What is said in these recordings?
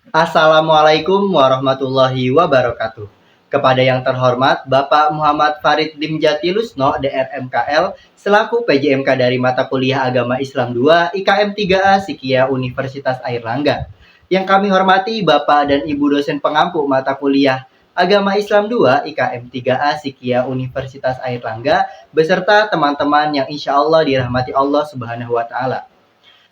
Assalamualaikum warahmatullahi wabarakatuh. Kepada yang terhormat Bapak Muhammad Farid Dimjatilusno, DRMKL, selaku PJMK dari Mata Kuliah Agama Islam 2, IKM 3A Sikia Universitas Airlangga. Yang kami hormati Bapak dan Ibu dosen pengampu Mata Kuliah Agama Islam 2, IKM 3A Sikia Universitas Airlangga, beserta teman-teman yang insya Allah dirahmati Allah Subhanahu wa Ta'ala.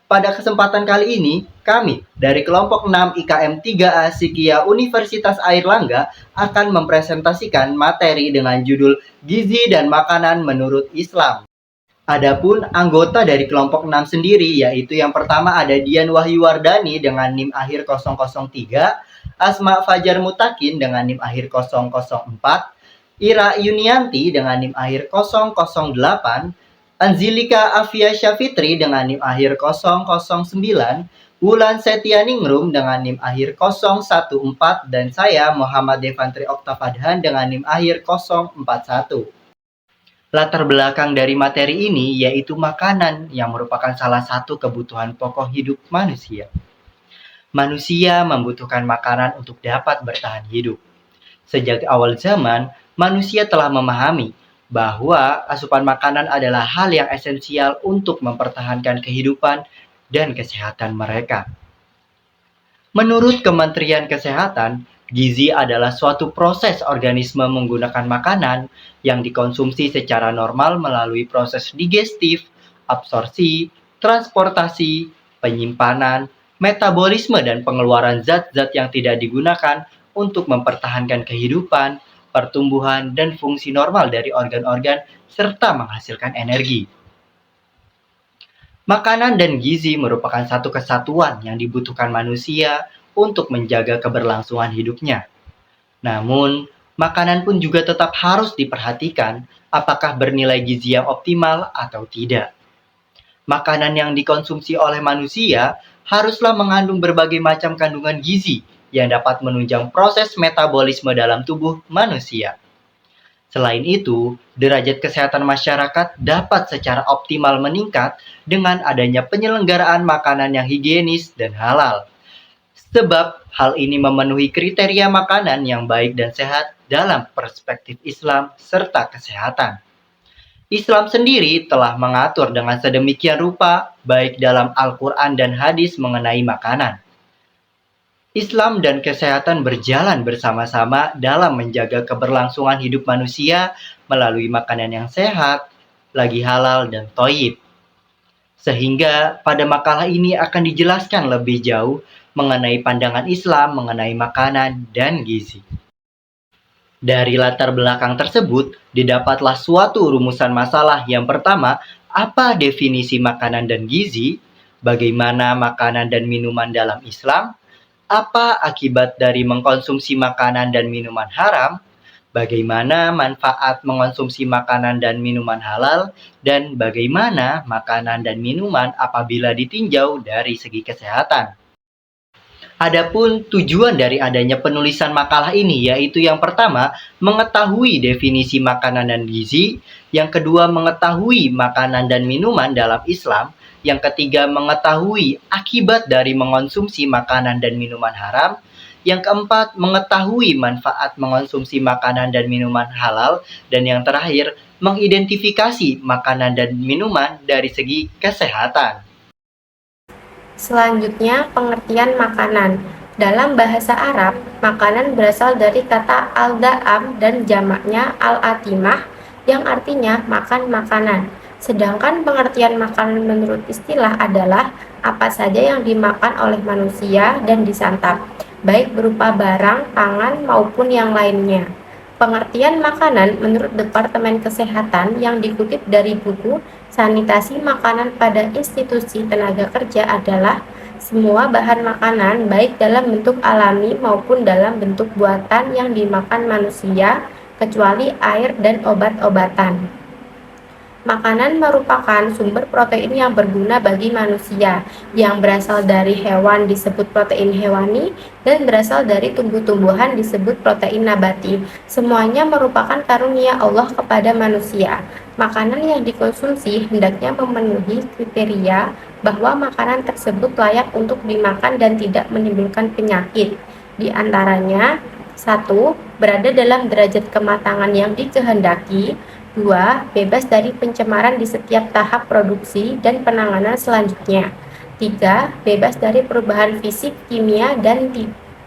Pada kesempatan kali ini, kami dari kelompok 6 IKM 3A Sikia Universitas Airlangga akan mempresentasikan materi dengan judul Gizi dan Makanan Menurut Islam. Adapun anggota dari kelompok 6 sendiri, yaitu yang pertama ada Dian Wahyu Wardani dengan NIM akhir 003, Asma Fajar Mutakin dengan NIM akhir 004, Ira Yunianti dengan NIM akhir 008, Anzilika Afia Syafitri dengan NIM akhir 009, Wulan Setianingrum dengan NIM akhir 014, dan saya Muhammad Devantri Oktavadhan dengan NIM akhir 041. Latar belakang dari materi ini yaitu makanan yang merupakan salah satu kebutuhan pokok hidup manusia. Manusia membutuhkan makanan untuk dapat bertahan hidup. Sejak awal zaman, manusia telah memahami bahwa asupan makanan adalah hal yang esensial untuk mempertahankan kehidupan dan kesehatan mereka. Menurut Kementerian Kesehatan, gizi adalah suatu proses organisme menggunakan makanan yang dikonsumsi secara normal melalui proses digestif, absorpsi, transportasi, penyimpanan, metabolisme dan pengeluaran zat-zat yang tidak digunakan untuk mempertahankan kehidupan, pertumbuhan, dan fungsi normal dari organ-organ, serta menghasilkan energi. Makanan dan gizi merupakan satu kesatuan yang dibutuhkan manusia untuk menjaga keberlangsungan hidupnya. Namun, makanan pun juga tetap harus diperhatikan apakah bernilai gizi yang optimal atau tidak. Makanan yang dikonsumsi oleh manusia haruslah mengandung berbagai macam kandungan gizi yang dapat menunjang proses metabolisme dalam tubuh manusia. Selain itu, derajat kesehatan masyarakat dapat secara optimal meningkat dengan adanya penyelenggaraan makanan yang higienis dan halal. Sebab hal ini memenuhi kriteria makanan yang baik dan sehat dalam perspektif Islam serta kesehatan. Islam sendiri telah mengatur dengan sedemikian rupa baik dalam Al-Quran dan hadis mengenai makanan. Islam dan kesehatan berjalan bersama-sama dalam menjaga keberlangsungan hidup manusia melalui makanan yang sehat, lagi halal dan thayyib. Sehingga pada makalah ini akan dijelaskan lebih jauh mengenai pandangan Islam mengenai makanan dan gizi. Dari latar belakang tersebut, didapatlah suatu rumusan masalah. Yang pertama, apa definisi makanan dan gizi? Bagaimana makanan dan minuman dalam Islam? Apa akibat dari mengkonsumsi makanan dan minuman haram? Bagaimana manfaat mengkonsumsi makanan dan minuman halal? Dan bagaimana makanan dan minuman apabila ditinjau dari segi kesehatan? Adapun tujuan dari adanya penulisan makalah ini yaitu yang pertama, mengetahui definisi makanan dan gizi, yang kedua mengetahui makanan dan minuman dalam Islam, yang ketiga mengetahui akibat dari mengonsumsi makanan dan minuman haram, yang keempat mengetahui manfaat mengonsumsi makanan dan minuman halal, dan yang terakhir mengidentifikasi makanan dan minuman dari segi kesehatan. Selanjutnya, pengertian makanan. Dalam bahasa Arab, makanan berasal dari kata al-da'am dan jamaknya al-atimah yang artinya makan makanan. Sedangkan pengertian makanan menurut istilah adalah apa saja yang dimakan oleh manusia dan disantap, baik berupa barang, pangan, maupun yang lainnya. Pengertian makanan menurut Departemen Kesehatan yang dikutip dari buku Sanitasi Makanan pada Institusi Tenaga Kerja adalah semua bahan makanan baik dalam bentuk alami maupun dalam bentuk buatan yang dimakan manusia, kecuali air dan obat-obatan. Makanan merupakan sumber protein yang berguna bagi manusia. Yang berasal dari hewan disebut protein hewani, dan berasal dari tumbuh-tumbuhan disebut protein nabati. Semuanya merupakan karunia Allah kepada manusia. Makanan yang dikonsumsi hendaknya memenuhi kriteria bahwa makanan tersebut layak untuk dimakan dan tidak menimbulkan penyakit. Di antaranya, 1. Berada dalam derajat kematangan yang dikehendaki. 2. Bebas dari pencemaran di setiap tahap produksi dan penanganan selanjutnya. 3. Bebas dari perubahan fisik, kimia, dan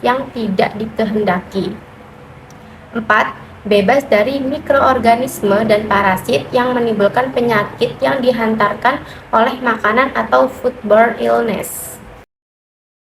yang tidak dikehendaki. 4. Bebas dari mikroorganisme dan parasit yang menimbulkan penyakit yang dihantarkan oleh makanan atau foodborne illness.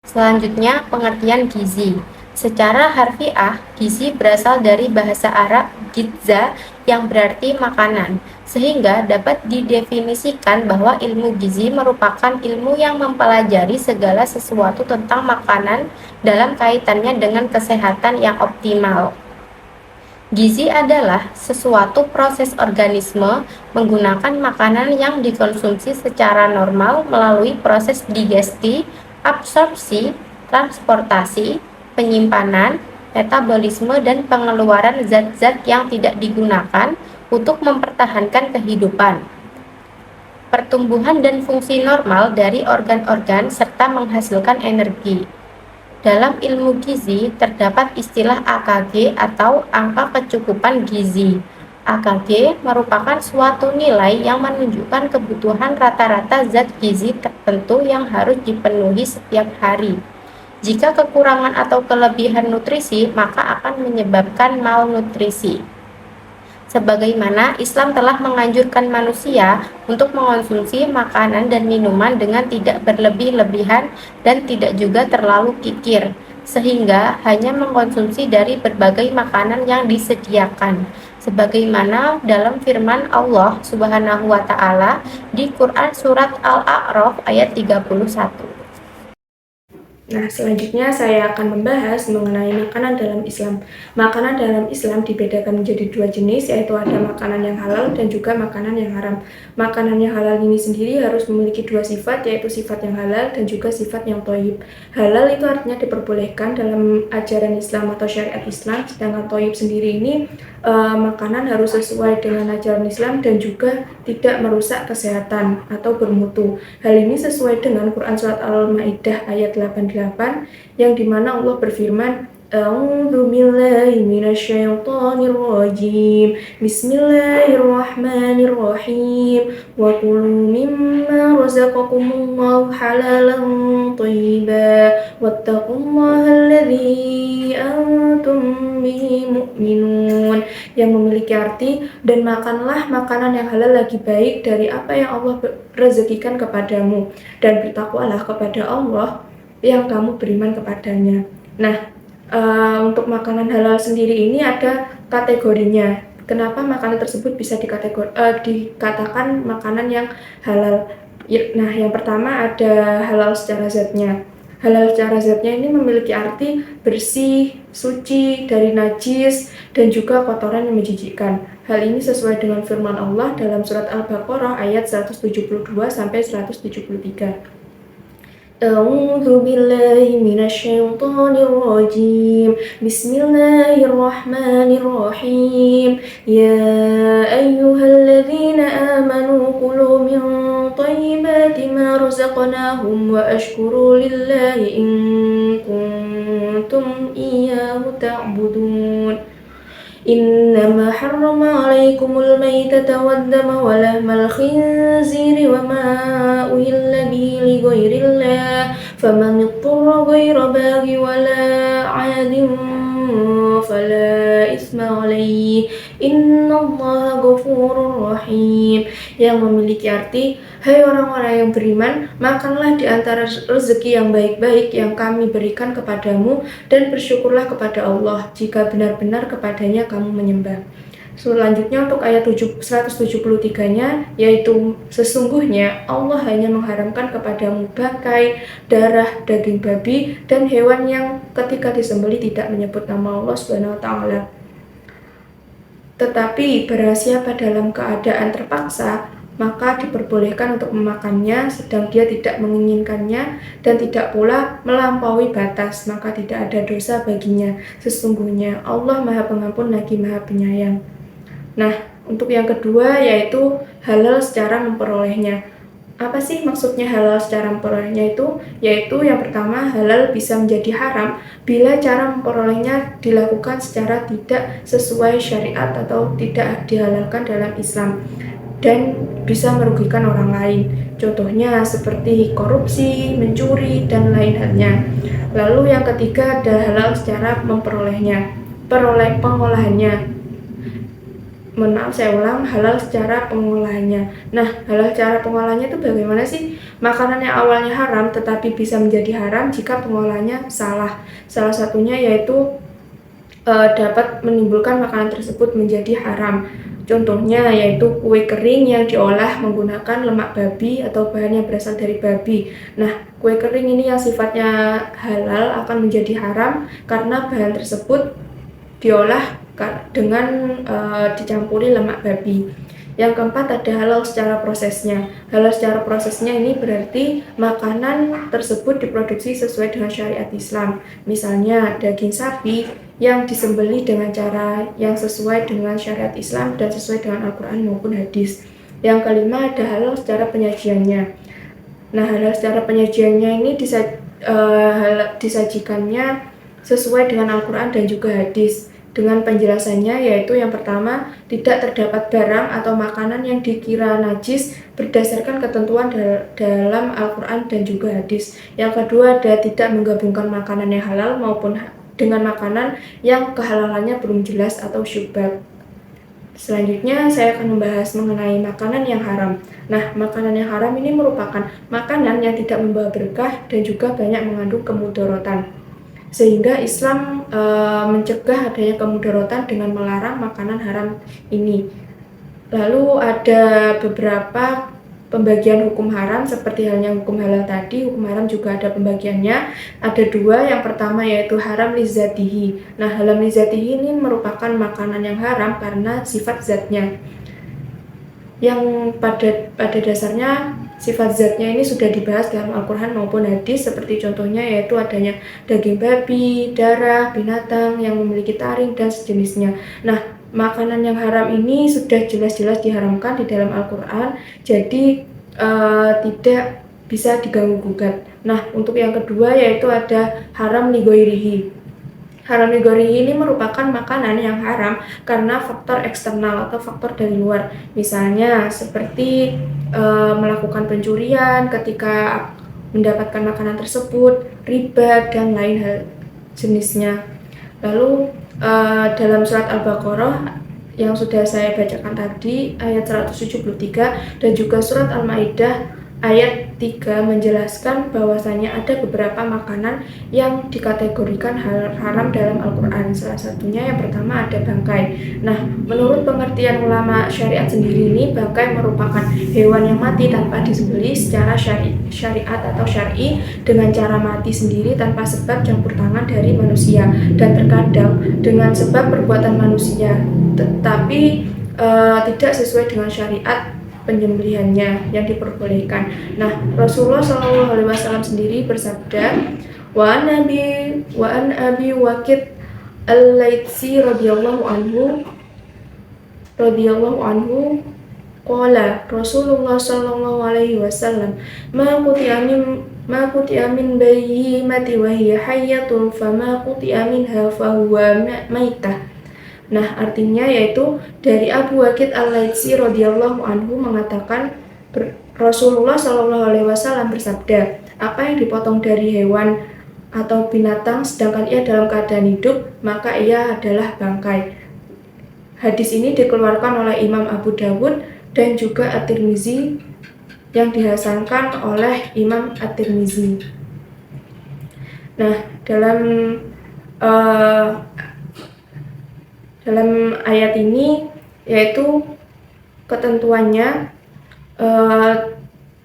Selanjutnya, pengertian gizi. Secara harfiah, gizi berasal dari bahasa Arab gizza yang berarti makanan, sehingga dapat didefinisikan bahwa ilmu gizi merupakan ilmu yang mempelajari segala sesuatu tentang makanan dalam kaitannya dengan kesehatan yang optimal. Gizi adalah sesuatu proses organisme menggunakan makanan yang dikonsumsi secara normal melalui proses digesti, absorpsi, transportasi, penyimpanan, metabolisme, dan pengeluaran zat-zat yang tidak digunakan untuk mempertahankan kehidupan, pertumbuhan dan fungsi normal dari organ-organ, serta menghasilkan energi. Dalam ilmu gizi, terdapat istilah AKG atau angka kecukupan gizi. AKG merupakan suatu nilai yang menunjukkan kebutuhan rata-rata zat gizi tertentu yang harus dipenuhi setiap hari. Jika kekurangan atau kelebihan nutrisi, maka akan menyebabkan malnutrisi. Sebagaimana Islam telah menganjurkan manusia untuk mengonsumsi makanan dan minuman dengan tidak berlebih-lebihan dan tidak juga terlalu kikir, sehingga hanya mengkonsumsi dari berbagai makanan yang disediakan. Sebagaimana dalam firman Allah Subhanahu wa Ta'ala di Quran Surat Al-A'raf ayat 31. Nah, selanjutnya saya akan membahas mengenai makanan dalam Islam. Makanan dalam Islam dibedakan menjadi dua jenis, yaitu ada makanan yang halal dan juga makanan yang haram. Makanan yang halal ini sendiri harus memiliki dua sifat, yaitu sifat yang halal dan juga sifat yang thayyib. Halal itu artinya diperbolehkan dalam ajaran Islam atau syariat Islam, sedangkan thayyib sendiri ini makanan harus sesuai dengan ajaran Islam dan juga tidak merusak kesehatan atau bermutu. Hal ini sesuai dengan Quran Surat Al-Ma'idah ayat 88 yang dimana Allah berfirman, A'udzu billahi minasyaitonir rajim. Bismillahirrahmanirrahim. Wa kulu mimma razaqakumullahu halalan thayyiban wattaqullaha alladzi antum bihi mu'minun. Yang memiliki arti, dan makanlah makanan yang halal lagi baik dari apa yang Allah rezekikan kepadamu, dan bertakwalah kepada Allah yang kamu beriman kepadanya. Nah, untuk makanan halal sendiri ini ada kategorinya. Kenapa makanan tersebut bisa dikatakan makanan yang halal? Nah, yang pertama ada halal secara zatnya. Halal secara zatnya ini memiliki arti bersih, suci dari najis, dan juga kotoran yang menjijikkan. Hal ini sesuai dengan firman Allah dalam surat Al-Baqarah ayat 172 sampai 173. A'udzu billahi minasyaitonir rajim. Bismillahirrahmanirrahim. Ya ayyuhalladzina amanu kulu min thayyibati ma razaqnahum wa ashkuru lillahi in kuntum iyyahu ta'budun. إنما حرم عليكم الميتة والدم ولحم الخنزير وما أهل به لغير الله فمن اضطر غير باغ ولا عاد فلا إثم عليه إن الله غفور رحيم. Yang memiliki arti, hai orang-orang yang beriman, makanlah di antara rezeki yang baik-baik yang kami berikan kepadamu, dan bersyukurlah kepada Allah jika benar-benar kepadanya kamu menyembah. Selanjutnya untuk ayat 173-nya, yaitu sesungguhnya Allah hanya mengharamkan kepadamu bangkai, darah, daging babi, dan hewan yang ketika disembelih tidak menyebut nama Allah Subhanahu wa Ta'ala. Tetapi barang siapa dalam keadaan terpaksa maka diperbolehkan untuk memakannya sedang dia tidak menginginkannya dan tidak pula melampaui batas, maka tidak ada dosa baginya. Sesungguhnya Allah Maha Pengampun lagi Maha Penyayang. Nah, untuk yang kedua yaitu halal secara memperolehnya. Apa sih maksudnya halal secara memperolehnya itu? Yaitu yang pertama, halal bisa menjadi haram bila cara memperolehnya dilakukan secara tidak sesuai syariat atau tidak dihalalkan dalam Islam dan bisa merugikan orang lain. Contohnya seperti korupsi, mencuri, dan lain halnya. Lalu yang ketiga ada halal secara memperolehnya, pengolahannya. Mohon maaf, saya ulang, halal secara pengolahannya. Nah, halal secara pengolahannya itu bagaimana sih? Makanan yang awalnya haram tetapi bisa menjadi haram jika pengolahannya salah. Salah satunya yaitu dapat menimbulkan makanan tersebut menjadi haram. Contohnya yaitu kue kering yang diolah menggunakan lemak babi atau bahan yang berasal dari babi. Nah, kue kering ini yang sifatnya halal akan menjadi haram karena bahan tersebut diolah dengan dicampuri lemak babi. Yang keempat ada halal secara prosesnya. Halal secara prosesnya ini berarti makanan tersebut diproduksi sesuai dengan syariat Islam. Misalnya daging sapi yang disembelih dengan cara yang sesuai dengan syariat Islam dan sesuai dengan Al-Quran maupun hadis. Yang kelima ada halal secara penyajiannya. Nah, halal secara penyajiannya ini disajikannya sesuai dengan Al-Quran dan juga hadis. Dengan penjelasannya yaitu yang pertama, tidak terdapat barang atau makanan yang dikira najis berdasarkan ketentuan dalam Al-Quran dan juga hadis. Yang kedua ada tidak menggabungkan makanan yang halal maupun dengan makanan yang kehalalannya belum jelas atau syubhat. Selanjutnya saya akan membahas mengenai makanan yang haram. Nah, makanan yang haram ini merupakan makanan yang tidak membawa berkah dan juga banyak mengandung kemudaratan. Sehingga Islam mencegah adanya kemudaratan dengan melarang makanan haram ini. Lalu ada beberapa pembagian hukum haram seperti halnya hukum halal tadi. Hukum haram juga ada pembagiannya. Ada dua. Yang pertama yaitu haram lizatihi. Nah, haram lizatihi ini merupakan makanan yang haram karena sifat zatnya, yang pada dasarnya sifat zatnya ini sudah dibahas dalam Al-Quran maupun hadis, seperti contohnya yaitu adanya daging babi, darah, binatang yang memiliki taring, dan sejenisnya. Nah, makanan yang haram ini sudah jelas-jelas diharamkan di dalam Al-Quran, jadi tidak bisa diganggu-gugat. Nah, untuk yang kedua yaitu ada haram ligoirihi. Haram ligoirihi ini merupakan makanan yang haram karena faktor eksternal atau faktor dari luar. Misalnya seperti melakukan pencurian ketika mendapatkan makanan tersebut, riba, dan lain hal jenisnya. Lalu dalam surat Al-Baqarah yang sudah saya bacakan tadi, ayat 173, dan juga surat Al-Maidah ayat 3 menjelaskan bahwasanya ada beberapa makanan yang dikategorikan haram dalam Al-Quran. Salah satunya yang pertama ada bangkai. Nah, menurut pengertian ulama syariat sendiri ini, bangkai merupakan hewan yang mati tanpa disembelih secara syariat atau syar'i dengan cara mati sendiri tanpa sebab campur tangan dari manusia, dan terkadang dengan sebab perbuatan manusia, tetapi tidak sesuai dengan syariat penyembelihannya yang diperbolehkan. Nah, Rasulullah SAW sendiri bersabda, wa an Abi Waqid al-Laitsi radhiyallahu anhu qala Rasulullah sallallahu alaihi wasallam ma quti'a min bayyimati wa hiya hayyatun fama quti'a minha fa huwa maitah. Nah, artinya yaitu dari Abu Waqid al-Laitsi radhiyallahu anhu mengatakan Rasulullah SAW bersabda, apa yang dipotong dari hewan atau binatang sedangkan ia dalam keadaan hidup, maka ia adalah bangkai. Hadis ini dikeluarkan oleh Imam Abu Dawud dan juga At-Tirmizi, yang dihasankan oleh Imam At-Tirmizi. Nah, dalam ayat ini yaitu ketentuannya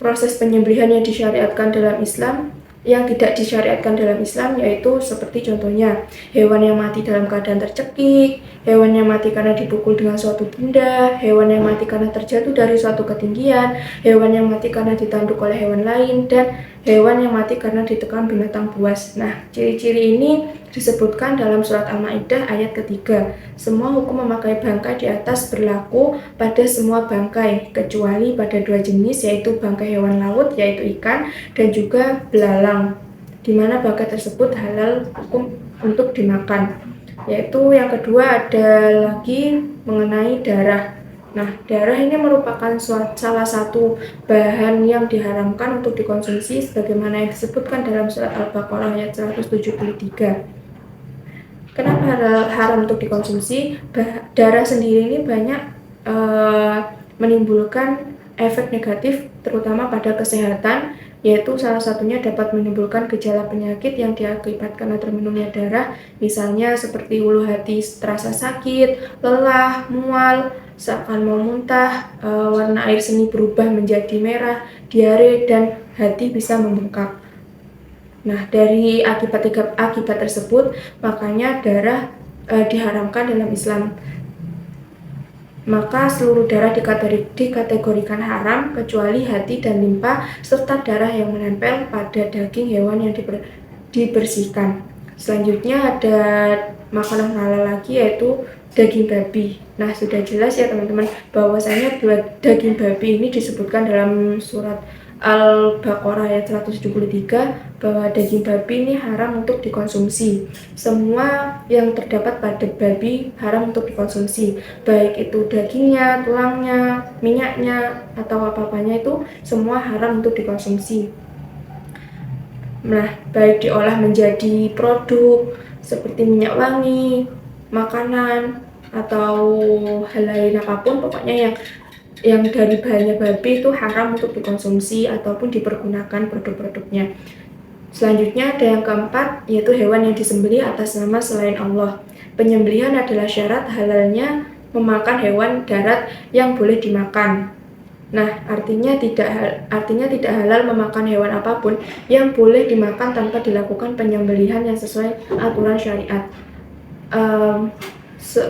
proses penyembelihan yang disyariatkan dalam Islam yang tidak disyariatkan dalam Islam, yaitu seperti contohnya hewan yang mati dalam keadaan tercekik, hewan yang mati karena dipukul dengan suatu benda, hewan yang mati karena terjatuh dari suatu ketinggian, hewan yang mati karena ditanduk oleh hewan lain, dan hewan yang mati karena ditekan binatang buas. Nah, ciri-ciri ini disebutkan dalam surat Al-Maidah ayat ketiga. Semua hukum memakai bangkai di atas berlaku pada semua bangkai, kecuali pada dua jenis, yaitu bangkai hewan laut, yaitu ikan, dan juga belalang, di mana bangkai tersebut halal hukum untuk dimakan. Yaitu yang kedua ada lagi mengenai darah. Nah, darah ini merupakan salah satu bahan yang diharamkan untuk dikonsumsi sebagaimana yang disebutkan dalam surat Al-Baqarah ayat 173. Kenapa haram untuk dikonsumsi? Darah sendiri ini banyak menimbulkan efek negatif terutama pada kesehatan, yaitu salah satunya dapat menimbulkan gejala penyakit yang diakibatkan oleh terminumnya darah, misalnya seperti ulu hati terasa sakit, lelah, mual, seakan mau muntah, warna air seni berubah menjadi merah, diare, dan hati bisa membengkak. Nah, dari akibat tersebut, makanya darah diharamkan dalam Islam. Maka seluruh darah dikategorikan haram kecuali hati dan limpa serta darah yang menempel pada daging hewan yang dibersihkan. Selanjutnya ada makanan halal lagi, yaitu daging babi. Nah, sudah jelas ya teman-teman bahwasanya daging babi ini disebutkan dalam surat Al-Baqarah ayat 173 bahwa daging babi ini haram untuk dikonsumsi. Semua yang terdapat pada babi haram untuk dikonsumsi, baik itu dagingnya, tulangnya, minyaknya, atau apa-apanya, itu semua haram untuk dikonsumsi. Nah, baik diolah menjadi produk seperti minyak wangi, makanan, atau hal lain apapun, pokoknya yang dari bahannya babi itu haram untuk dikonsumsi ataupun dipergunakan produk-produknya. Selanjutnya ada yang keempat, yaitu hewan yang disembelih atas nama selain Allah. Penyembelihan adalah syarat halalnya memakan hewan darat yang boleh dimakan. Nah, artinya tidak halal memakan hewan apapun yang boleh dimakan tanpa dilakukan penyembelihan yang sesuai aturan syariat.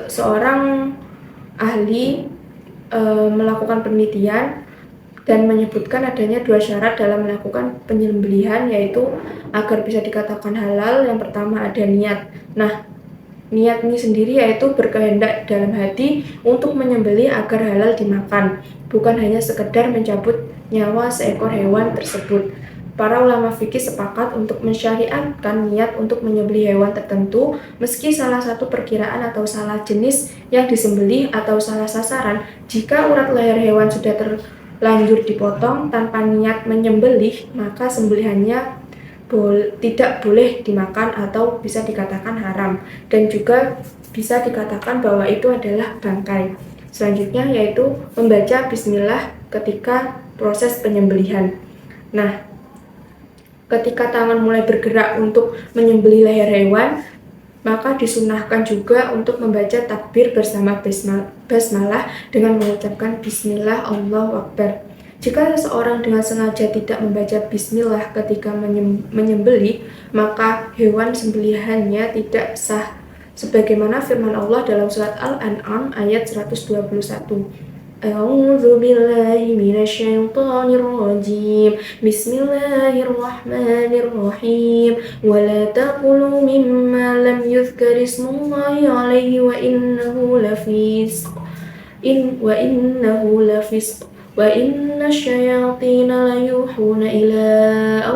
Seorang ahli melakukan penelitian dan menyebutkan adanya dua syarat dalam melakukan penyembelihan, yaitu agar bisa dikatakan halal. Yang pertama ada niat. Nah, niat ini sendiri yaitu berkehendak dalam hati untuk menyembelih agar halal dimakan, bukan hanya sekedar mencabut nyawa seekor hewan tersebut. Para ulama fikih sepakat untuk mensyariatkan niat untuk menyembelih hewan tertentu, meski salah satu perkiraan atau salah jenis yang disembelih atau salah sasaran. Jika urat leher hewan sudah terlanjur dipotong tanpa niat menyembelih, maka sembelihannya tidak boleh dimakan atau bisa dikatakan haram, dan juga bisa dikatakan bahwa itu adalah bangkai. Selanjutnya yaitu membaca bismillah ketika proses penyembelihan. Nah, ketika tangan mulai bergerak untuk menyembelih leher hewan, maka disunahkan juga untuk membaca takbir bersama basmalah dengan mengucapkan bismillah Allahu Akbar. Jika seseorang dengan sengaja tidak membaca bismillah ketika menyembelih, maka hewan sembelihannya tidak sah. Sebagaimana firman Allah dalam surat Al-An'am ayat 121. A'udzu billahi minasyaitonir rajim. Bismillahirrahmanirrahim. Wa la taqulu mimma lam yuzkar ismullahi 'alaihi wa innahu lafisq. Wa inna syayatina layuhuna ila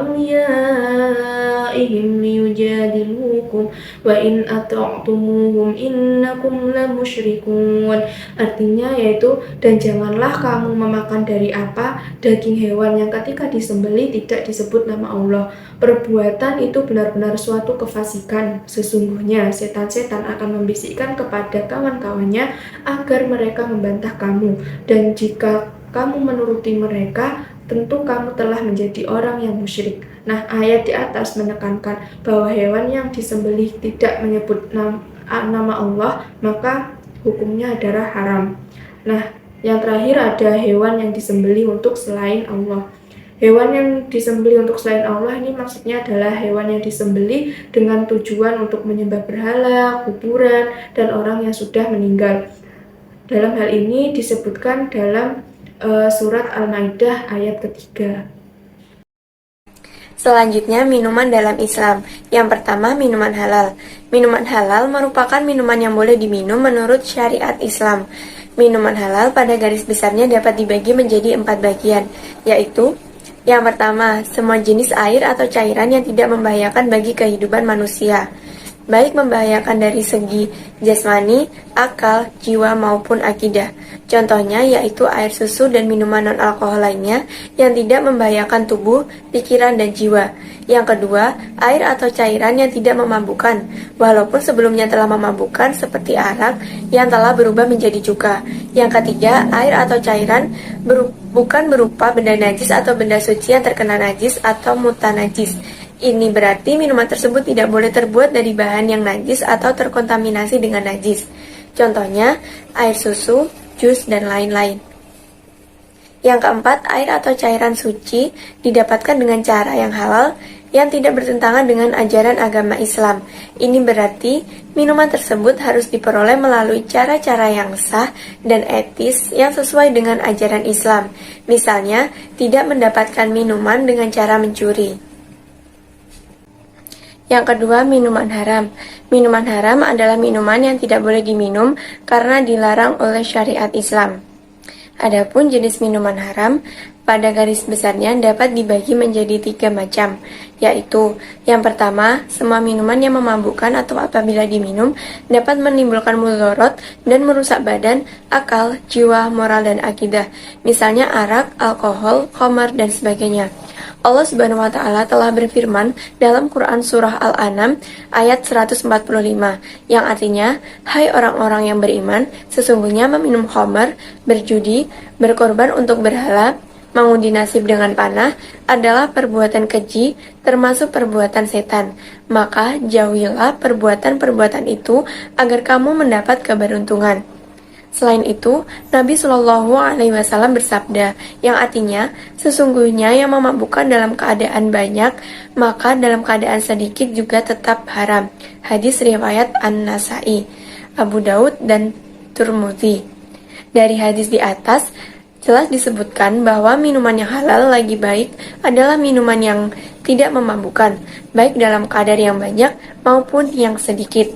awliyaihim liyujadilukum wa in ata'tumuhum innakum lamusyrikun. Artinya yaitu, dan janganlah kamu memakan dari apa daging hewan yang ketika disembelih tidak disebut nama Allah. Perbuatan itu benar-benar suatu kefasikan. Sesungguhnya setan-setan akan membisikkan kepada kawan-kawannya agar mereka membantah kamu, dan jika kamu menuruti mereka, tentu kamu telah menjadi orang yang musyrik. Nah, ayat di atas menekankan bahwa hewan yang disembelih tidak menyebut nama Allah, maka hukumnya adalah haram. Nah, yang terakhir ada hewan yang disembelih untuk selain Allah. Hewan yang disembelih untuk selain Allah ini maksudnya adalah hewan yang disembelih dengan tujuan untuk menyembah berhala, kuburan, dan orang yang sudah meninggal. Dalam hal ini disebutkan dalam surat Al-Maidah ayat ketiga. Selanjutnya, minuman dalam Islam. Yang pertama, minuman halal. Minuman halal merupakan minuman yang boleh diminum menurut syariat Islam. Minuman halal pada garis besarnya dapat dibagi menjadi 4 bagian, yaitu yang pertama, semua jenis air atau cairan yang tidak membahayakan bagi kehidupan manusia, baik membahayakan dari segi jasmani, akal, jiwa maupun akidah. Contohnya yaitu air susu dan minuman non-alkohol lainnya yang tidak membahayakan tubuh, pikiran, dan jiwa. Yang kedua, air atau cairan yang tidak memabukkan, walaupun sebelumnya telah memabukkan seperti arak yang telah berubah menjadi cuka. Yang ketiga, air atau cairan bukan berupa benda najis atau benda suci yang terkena najis atau mutanajis. Ini berarti minuman tersebut tidak boleh terbuat dari bahan yang najis atau terkontaminasi dengan najis. Contohnya, air susu, jus, dan lain-lain. Yang keempat, air atau cairan suci didapatkan dengan cara yang halal yang tidak bertentangan dengan ajaran agama Islam. Ini berarti minuman tersebut harus diperoleh melalui cara-cara yang sah dan etis yang sesuai dengan ajaran Islam. Misalnya, tidak mendapatkan minuman dengan cara mencuri. Yang kedua, minuman haram. Minuman haram adalah minuman yang tidak boleh diminum karena dilarang oleh syariat Islam. Adapun jenis minuman haram, pada garis besarnya dapat dibagi menjadi 3 macam, yaitu yang pertama, semua minuman yang memabukkan atau apabila diminum dapat menimbulkan mudarat dan merusak badan, akal, jiwa, moral, dan akidah, misalnya arak, alkohol, khamar, dan sebagainya. Allah Subhanahu wa Ta'ala telah berfirman dalam Quran Surah Al-An'am ayat 145 yang artinya, hai orang-orang yang beriman, sesungguhnya meminum khamar, berjudi, berkorban untuk berhala, mengundi nasib dengan panah adalah perbuatan keji, termasuk perbuatan setan. Maka jauhilah perbuatan-perbuatan itu agar kamu mendapat keberuntungan. Selain itu, Nabi Shallallahu Alaihi Wasallam bersabda, yang artinya sesungguhnya yang memabukkan dalam keadaan banyak, maka dalam keadaan sedikit juga tetap haram. Hadis riwayat An-Nasai, Abu Daud, dan Tirmidzi. Dari hadis di atas jelas disebutkan bahwa minuman yang halal lagi baik adalah minuman yang tidak memabukkan, baik dalam kadar yang banyak maupun yang sedikit.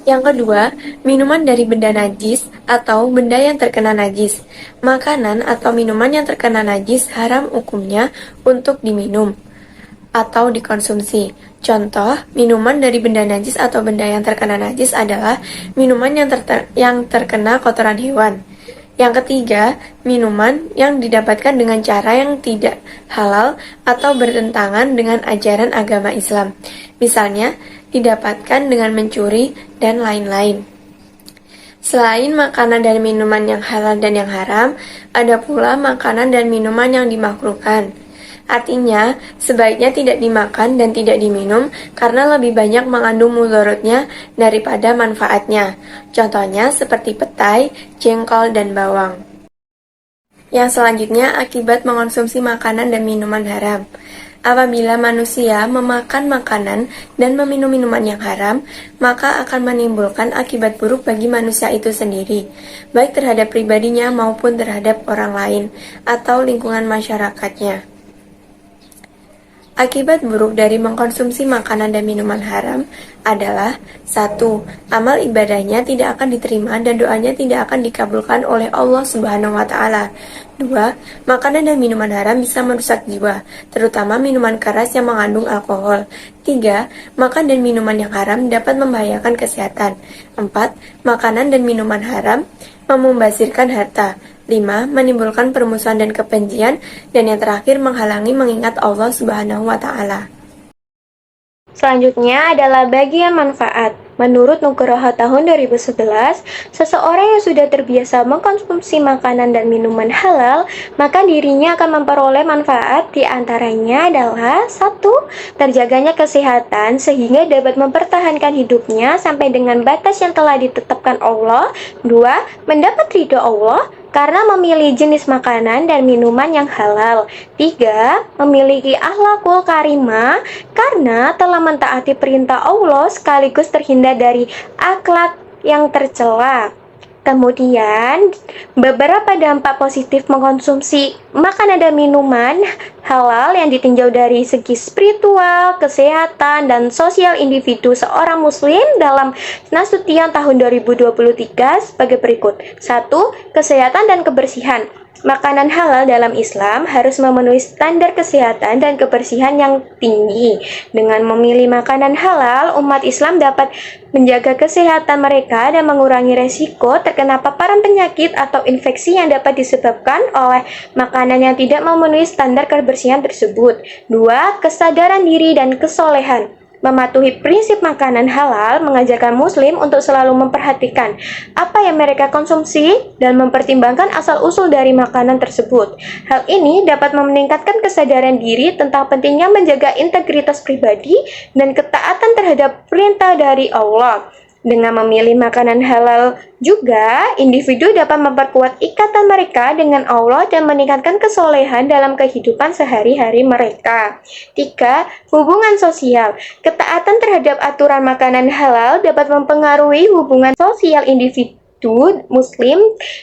Yang kedua, minuman dari benda najis atau benda yang terkena najis. Makanan atau minuman yang terkena najis haram hukumnya untuk diminum atau dikonsumsi. Contoh, minuman dari benda najis atau benda yang terkena najis adalah minuman yang terkena kotoran hewan. Yang ketiga, minuman yang didapatkan dengan cara yang tidak halal atau bertentangan dengan ajaran agama Islam. Misalnya, didapatkan dengan mencuri, dan lain-lain. Selain makanan dan minuman yang halal dan yang haram, ada pula makanan dan minuman yang dimakruhkan. Artinya, sebaiknya tidak dimakan dan tidak diminum karena lebih banyak mengandung mudaratnya daripada manfaatnya. Contohnya seperti petai, jengkol, dan bawang. Yang selanjutnya, akibat mengonsumsi makanan dan minuman haram. Apabila manusia memakan makanan dan meminum minuman yang haram, maka akan menimbulkan akibat buruk bagi manusia itu sendiri, baik terhadap pribadinya maupun terhadap orang lain atau lingkungan masyarakatnya. Akibat buruk dari mengkonsumsi makanan dan minuman haram adalah 1. Amal ibadahnya tidak akan diterima dan doanya tidak akan dikabulkan oleh Allah Subhanahu wa Ta'ala. 2. Makanan dan minuman haram bisa merusak jiwa, terutama minuman keras yang mengandung alkohol. 3. Makan dan minuman yang haram dapat membahayakan kesehatan. 4. Makanan dan minuman haram membazirkan harta. 5. Menimbulkan permusuhan dan kebencian. Dan yang terakhir, menghalangi mengingat Allah Subhanahu wa Ta'ala. Selanjutnya adalah bagian manfaat. Menurut Nugroho tahun 2011, seseorang yang sudah terbiasa mengkonsumsi makanan dan minuman halal, maka dirinya akan memperoleh manfaat, di antaranya adalah 1. Terjaganya kesehatan sehingga dapat mempertahankan hidupnya sampai dengan batas yang telah ditetapkan Allah. 2. Mendapat ridho Allah. karena memilih jenis makanan dan minuman yang halal. 3. Memiliki akhlakul karimah karena telah mentaati perintah Allah sekaligus terhindar dari akhlak yang tercela. Kemudian, beberapa dampak positif mengkonsumsi makanan dan minuman halal yang ditinjau dari segi spiritual, kesehatan, dan sosial individu seorang muslim dalam Nasution tahun 2023 sebagai berikut. 1. Kesehatan dan kebersihan. Makanan halal dalam Islam harus memenuhi standar kesehatan dan kebersihan yang tinggi. Dengan memilih makanan halal, umat Islam dapat menjaga kesehatan mereka dan mengurangi resiko terkena paparan penyakit atau infeksi yang dapat disebabkan oleh makanan yang tidak memenuhi standar kebersihan tersebut. 2. Kesadaran diri dan kesolehan. Mematuhi prinsip makanan halal mengajarkan muslim untuk selalu memperhatikan apa yang mereka konsumsi dan mempertimbangkan asal-usul dari makanan tersebut. Hal ini dapat meningkatkan kesadaran diri tentang pentingnya menjaga integritas pribadi dan ketaatan terhadap perintah dari Allah. Dengan memilih makanan halal juga, individu dapat memperkuat ikatan mereka dengan Allah dan meningkatkan kesolehan dalam kehidupan sehari-hari mereka. 3. Hubungan sosial. Ketaatan terhadap aturan makanan halal dapat mempengaruhi hubungan sosial individu muslim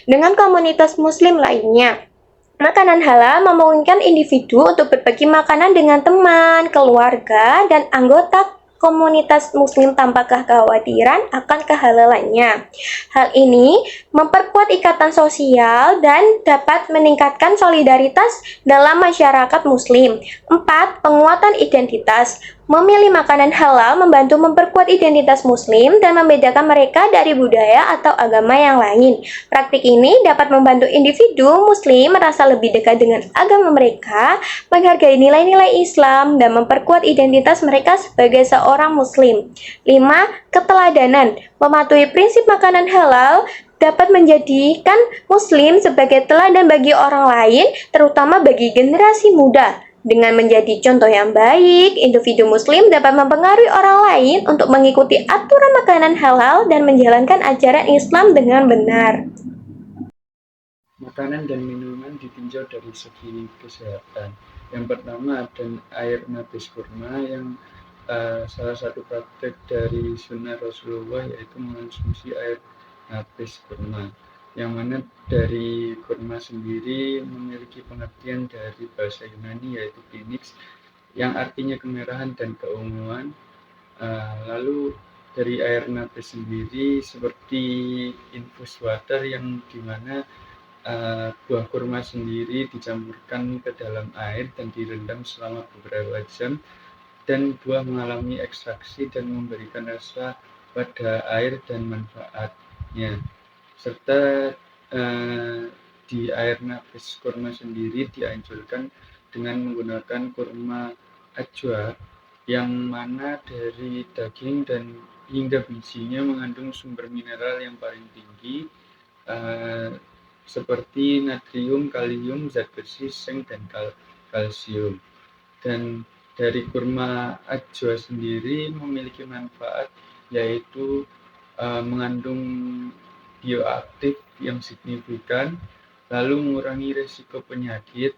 dengan komunitas muslim lainnya. Makanan halal memungkinkan individu untuk berbagi makanan dengan teman, keluarga, dan anggota komunitas muslim tanpa kekhawatiran akan kehalalannya. Hal ini memperkuat ikatan sosial dan dapat meningkatkan solidaritas dalam masyarakat muslim. 4. Penguatan identitas. Memilih makanan halal membantu memperkuat identitas muslim dan membedakan mereka dari budaya atau agama yang lain. Praktik ini dapat membantu individu muslim merasa lebih dekat dengan agama mereka, menghargai nilai-nilai Islam, dan memperkuat identitas mereka sebagai seorang muslim. 5. Keteladanan. Mematuhi prinsip makanan halal dapat menjadikan muslim sebagai teladan bagi orang lain, terutama bagi generasi muda. Dengan menjadi contoh yang baik, individu muslim dapat mempengaruhi orang lain untuk mengikuti aturan makanan halal dan menjalankan ajaran Islam dengan benar. Makanan dan minuman ditinjau dari segi kesehatan. Yang pertama ada air nabis kurma yang salah satu praktek dari sunnah Rasulullah yaitu mengonsumsi air nabis kurma, yang mana dari kurma sendiri memiliki pengertian dari bahasa Yunani yaitu phoenix yang artinya kemerahan dan keunguan. Lalu dari air nabis sendiri seperti infus water yang dimana buah kurma sendiri dicampurkan ke dalam air dan direndam selama beberapa jam, dan buah mengalami ekstraksi dan memberikan rasa pada air dan manfaatnya. Serta di air nabis kurma sendiri dianjurkan dengan menggunakan kurma ajwa yang mana dari daging dan hingga bijinya mengandung sumber mineral yang paling tinggi seperti natrium, kalium, zat besi, zinc, dan kalsium. Dan dari kurma ajwa sendiri memiliki manfaat yaitu mengandung bioaktif yang signifikan, lalu mengurangi risiko penyakit,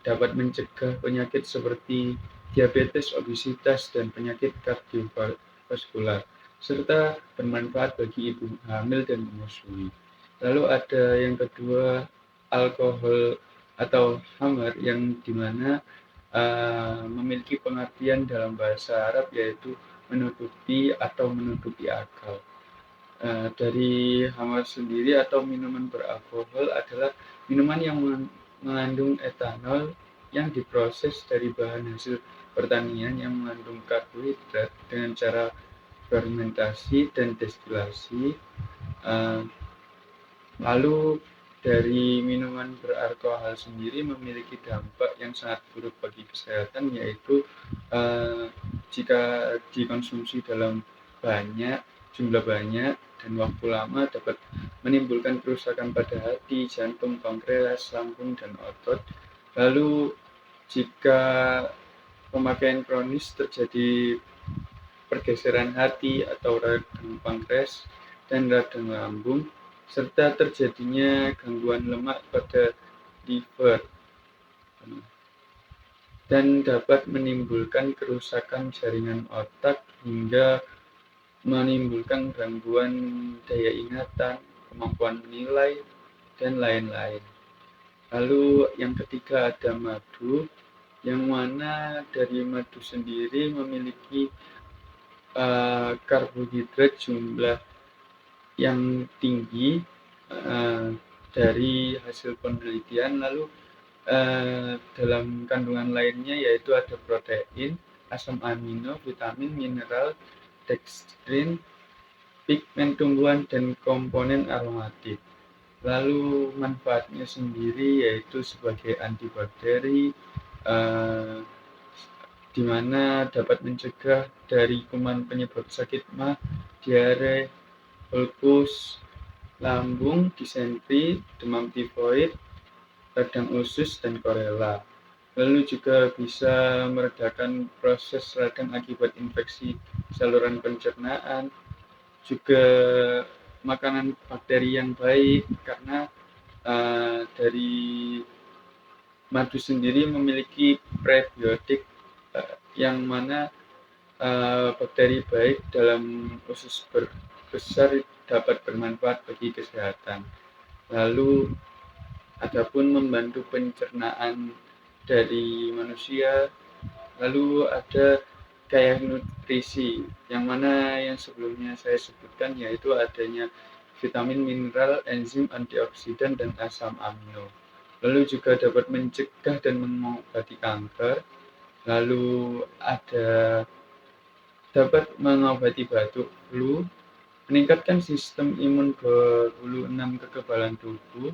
dapat mencegah penyakit seperti diabetes, obesitas, dan penyakit kardiovaskular, serta bermanfaat bagi ibu hamil dan menyusui. Lalu ada yang kedua, alkohol atau khamar, yang dimana memiliki pengertian dalam bahasa Arab yaitu menutupi atau menutupi akal. Dari khamar sendiri atau minuman beralkohol adalah minuman yang mengandung etanol yang diproses dari bahan hasil pertanian yang mengandung karbohidrat dengan cara fermentasi dan destilasi. Lalu dari minuman beralkohol sendiri memiliki dampak yang sangat buruk bagi kesehatan, yaitu jika dikonsumsi dalam jumlah banyak dan waktu lama dapat menimbulkan kerusakan pada hati, jantung, pankreas, lambung, dan otot. Lalu jika pemakaian kronis terjadi pergeseran hati atau radang pankreas dan radang lambung. serta terjadinya gangguan lemak pada liver dan dapat menimbulkan kerusakan jaringan otak hingga menimbulkan gangguan daya ingatan, kemampuan menilai, dan lain-lain. Lalu yang ketiga ada madu, yang mana dari madu sendiri memiliki karbohidrat jumlah yang tinggi dari hasil penelitian. Lalu dalam kandungan lainnya yaitu ada protein, asam amino, vitamin, mineral, dekstrin, pigmen tumbuhan, dan komponen aromatik. Lalu manfaatnya sendiri yaitu sebagai antibakteri, di mana dapat mencegah dari kuman penyebab sakit mah, diare, ulkus, lambung, disentri, demam tifoid, radang usus, dan korela. Lalu juga bisa meredakan proses radang akibat infeksi saluran pencernaan. Juga makanan bakteri yang baik karena dari madu sendiri memiliki prebiotik yang mana bakteri baik dalam usus besar dapat bermanfaat bagi kesehatan. Lalu adapun membantu pencernaan dari manusia, lalu ada gaya nutrisi yang mana yang sebelumnya saya sebutkan yaitu adanya vitamin, mineral, enzim, antioksidan, dan asam amino. Lalu juga dapat mencegah dan mengobati kanker. Lalu dapat mengobati batuk, flu, meningkatkan sistem imun berhulu 6 kekebalan tubuh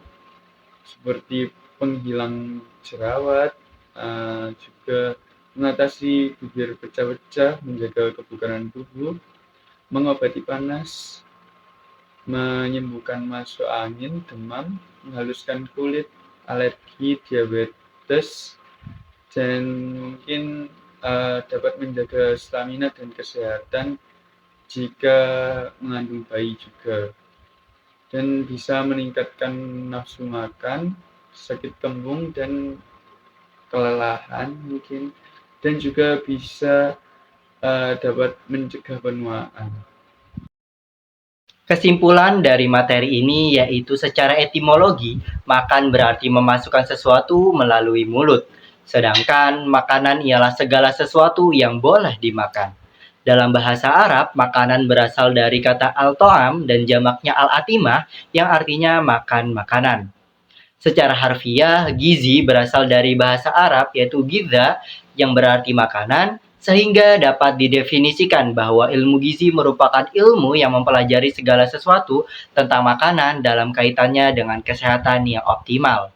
seperti penghilang jerawat, juga mengatasi bibir pecah-pecah, menjaga kebugaran tubuh, mengobati panas, menyembuhkan masuk angin, demam, menghaluskan kulit, alergi, diabetes, dan mungkin dapat menjaga stamina dan kesehatan jika mengandung bayi juga. Dan bisa meningkatkan nafsu makan, sakit kembung, dan kelelahan mungkin, dan juga bisa dapat mencegah penuaan. Kesimpulan dari materi ini yaitu secara etimologi, makan berarti memasukkan sesuatu melalui mulut, sedangkan makanan ialah segala sesuatu yang boleh dimakan. Dalam bahasa Arab, makanan berasal dari kata al-to'am dan jamaknya al-atimah yang artinya makan makanan. Secara harfiah, gizi berasal dari bahasa Arab yaitu giza yang berarti makanan, sehingga dapat didefinisikan bahwa ilmu gizi merupakan ilmu yang mempelajari segala sesuatu tentang makanan dalam kaitannya dengan kesehatan yang optimal.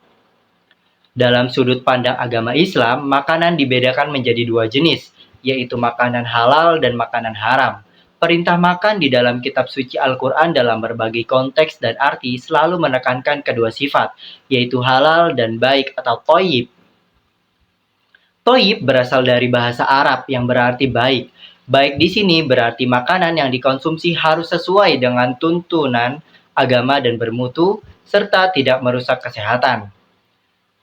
Dalam sudut pandang agama Islam, makanan dibedakan menjadi dua jenis, yaitu makanan halal dan makanan haram. Perintah makan di dalam kitab suci Al-Quran dalam berbagai konteks dan arti selalu menekankan kedua sifat, yaitu halal dan baik atau thayyib. Thayyib berasal dari bahasa Arab yang berarti baik. Baik di sini berarti makanan yang dikonsumsi harus sesuai dengan tuntunan agama dan bermutu, serta tidak merusak kesehatan.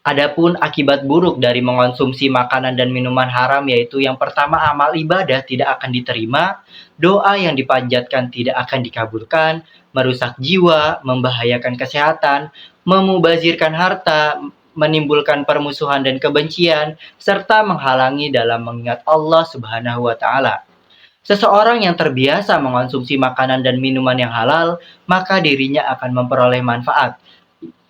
Adapun akibat buruk dari mengonsumsi makanan dan minuman haram yaitu yang pertama amal ibadah tidak akan diterima, doa yang dipanjatkan tidak akan dikabulkan, merusak jiwa, membahayakan kesehatan, memubazirkan harta, menimbulkan permusuhan dan kebencian, serta menghalangi dalam mengingat Allah Subhanahu wa Ta'ala. Seseorang yang terbiasa mengonsumsi makanan dan minuman yang halal, maka dirinya akan memperoleh manfaat.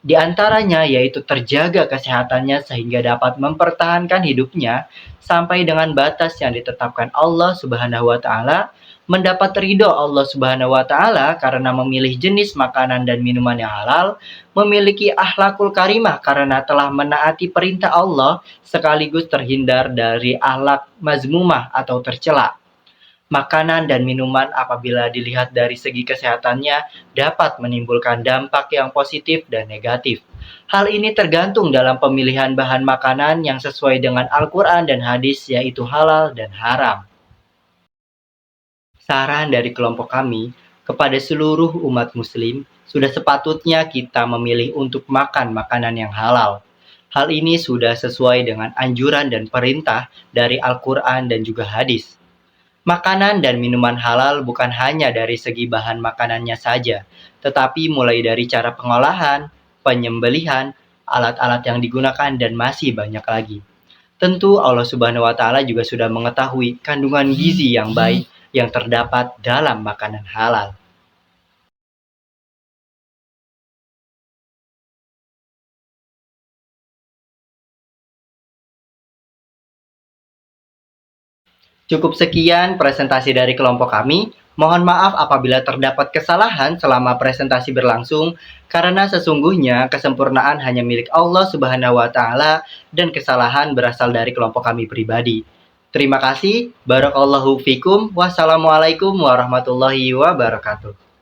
Di antaranya yaitu terjaga kesehatannya sehingga dapat mempertahankan hidupnya sampai dengan batas yang ditetapkan Allah Subhanahu wa Ta'ala, mendapat ridho Allah Subhanahu wa Ta'ala karena memilih jenis makanan dan minuman yang halal, memiliki akhlakul karimah karena telah menaati perintah Allah sekaligus terhindar dari akhlak mazmumah atau tercela. Makanan dan minuman apabila dilihat dari segi kesehatannya dapat menimbulkan dampak yang positif dan negatif. Hal ini tergantung dalam pemilihan bahan makanan yang sesuai dengan Al-Quran dan hadis yaitu halal dan haram. Saran dari kelompok kami kepada seluruh umat muslim sudah sepatutnya kita memilih untuk makan makanan yang halal. Hal ini sudah sesuai dengan anjuran dan perintah dari Al-Quran dan juga hadis. Makanan dan minuman halal bukan hanya dari segi bahan makanannya saja, tetapi mulai dari cara pengolahan, penyembelihan, alat-alat yang digunakan, dan masih banyak lagi. Tentu Allah Subhanahu wa Ta'ala juga sudah mengetahui kandungan gizi yang baik yang terdapat dalam makanan halal. Cukup sekian presentasi dari kelompok kami. Mohon maaf apabila terdapat kesalahan selama presentasi berlangsung, karena sesungguhnya kesempurnaan hanya milik Allah Subhanahu wa Ta'ala dan kesalahan berasal dari kelompok kami pribadi. Terima kasih. Barakallahu fikum. Wassalamualaikum warahmatullahi wabarakatuh.